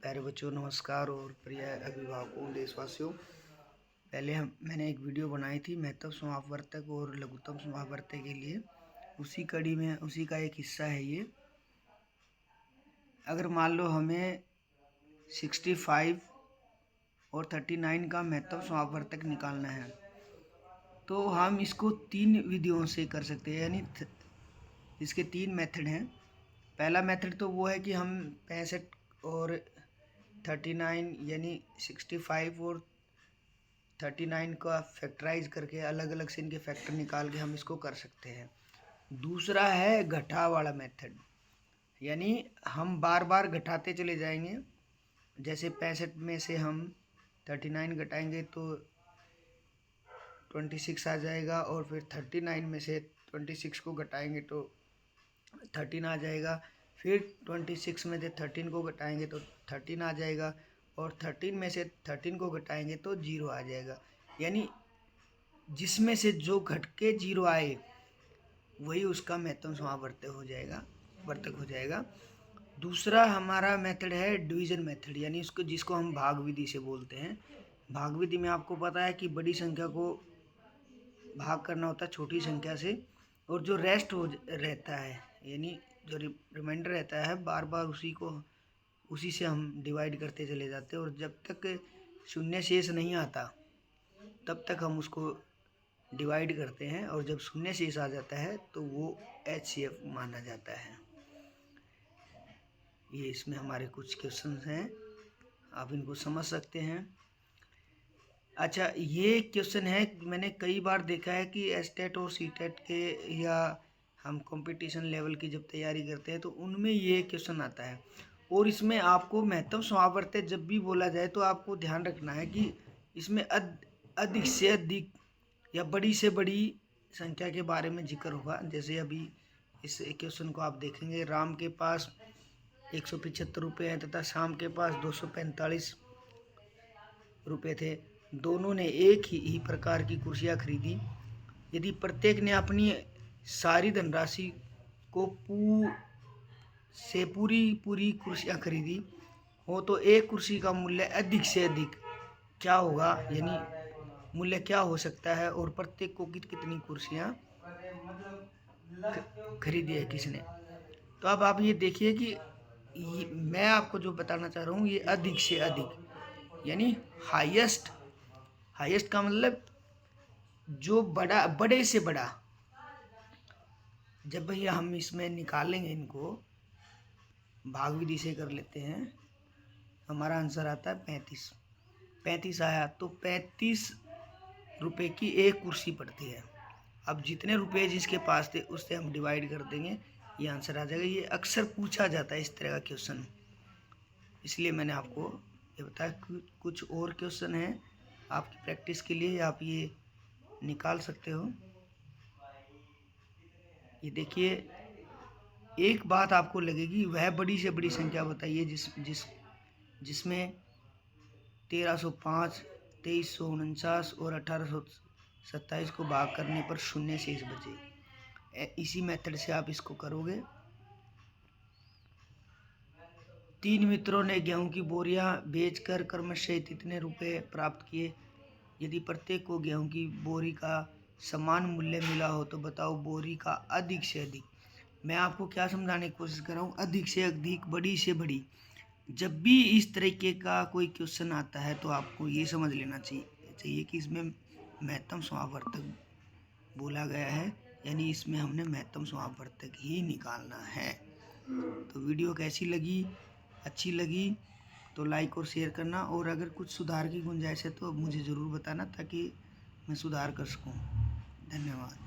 प्यारे बच्चों नमस्कार और प्रिय अभिभावकों देशवासियों। पहले मैंने एक वीडियो बनाई थी महत्तम समापवर्तक और लघुत्तम समापवर्तक के लिए। उसी कड़ी में उसी का एक हिस्सा है ये। अगर मान लो हमें 65 और 39 का महत्तम समापवर्तक निकालना है तो हम इसको 3 विधियों से कर सकते हैं, यानी इसके 3 मेथड हैं। पहला मेथड तो वो है कि हम 65 और 39 यानी 65 और 39 का फैक्टराइज करके अलग अलग से इनके फैक्टर निकाल के हम इसको कर सकते हैं। दूसरा है घटा वाला मेथड, यानी हम बार बार घटाते चले जाएंगे। जैसे 65 में से हम 39 घटाएंगे तो 26 आ जाएगा, और फिर 39 में से 26 को घटाएंगे तो 13 आ जाएगा। फिर 26 में से 13 को घटाएंगे तो 13 आ जाएगा, और 13 में से 13 को घटाएंगे तो 0 आ जाएगा। यानी जिसमें से जो घट के 0 आए वही उसका महत्तम समापवर्तक हो जाएगा। दूसरा हमारा मेथड है डिवीजन मेथड, यानी उसको जिसको हम भाग विधि से बोलते हैं। भाग विधि में आपको पता है कि बड़ी संख्या को भाग करना होता है छोटी संख्या से, और जो रेस्ट हो रहता है यानी जो रिमाइंडर रहता है बार बार उसी से हम डिवाइड करते चले जाते हैं, और जब तक शून्य शेष नहीं आता तब तक हम उसको डिवाइड करते हैं, और जब शून्य शेष आ जाता है तो वो HCF माना जाता है। ये इसमें हमारे कुछ क्वेश्चंस हैं, आप इनको समझ सकते हैं। अच्छा, ये क्वेश्चन है, मैंने कई बार देखा है कि एस्टेट और सीटेट के या हम कंपटीशन लेवल की जब तैयारी करते हैं तो उनमें ये क्वेश्चन आता है। और इसमें आपको महत्तम समापवर्तक जब भी बोला जाए तो आपको ध्यान रखना है कि इसमें अधिक से अधिक या बड़ी से बड़ी संख्या के बारे में जिक्र होगा। जैसे अभी इस क्वेश्चन को आप देखेंगे, राम के पास 175 रुपये हैं तथा शाम के पास 245 रुपये थे। दोनों ने एक ही प्रकार की कुर्सियाँ खरीदी। यदि प्रत्येक ने अपनी सारी धनराशि को पूरी कुर्सियाँ खरीदी हो तो एक कुर्सी का मूल्य अधिक से अधिक क्या होगा, यानी मूल्य क्या हो सकता है, और प्रत्येक को कितनी कुर्सियाँ खरीदी है किसने। तो अब आप ये देखिए कि मैं आपको जो बताना चाह रहा हूँ ये अधिक से अधिक, यानी हाईएस्ट का मतलब जो बड़े से बड़ा। जब भैया हम इसमें निकालेंगे, इनको भाग विधि से कर लेते हैं, हमारा आंसर आता है 35 आया तो 35 रुपये की एक कुर्सी पड़ती है। अब जितने रुपए जिसके पास थे उससे हम डिवाइड कर देंगे, ये आंसर आ जाएगा। ये अक्सर पूछा जाता है इस तरह का क्वेश्चन, इसलिए मैंने आपको ये बताया। कुछ और क्वेश्चन हैं आपकी प्रैक्टिस के लिए, आप ये निकाल सकते हो। ये देखिए, एक बात आपको लगेगी, वह बड़ी से बड़ी संख्या बताइए जिसमें 1305, 2349 और 1827 को भाग करने पर शून्य शेष बचे। इसी मेथड से आप इसको करोगे। 3 मित्रों ने गेहूं की बोरियां बेचकर क्रमशः इतने रुपए प्राप्त किए। यदि प्रत्येक को गेहूं की बोरी का समान मूल्य मिला हो तो बताओ बोरी का अधिक से अधिक। मैं आपको क्या समझाने की कोशिश कर रहा हूँ, अधिक से अधिक, बड़ी से बड़ी। जब भी इस तरीके का कोई क्वेश्चन आता है तो आपको ये समझ लेना चाहिए कि इसमें महत्तम समापवर्तक बोला गया है, यानी इसमें हमने महत्तम समापवर्तक ही निकालना है। तो वीडियो कैसी लगी, अच्छी लगी तो लाइक और शेयर करना, और अगर कुछ सुधार की गुंजाइश है तो मुझे ज़रूर बताना ताकि मैं सुधार कर सकूं। धन्यवाद।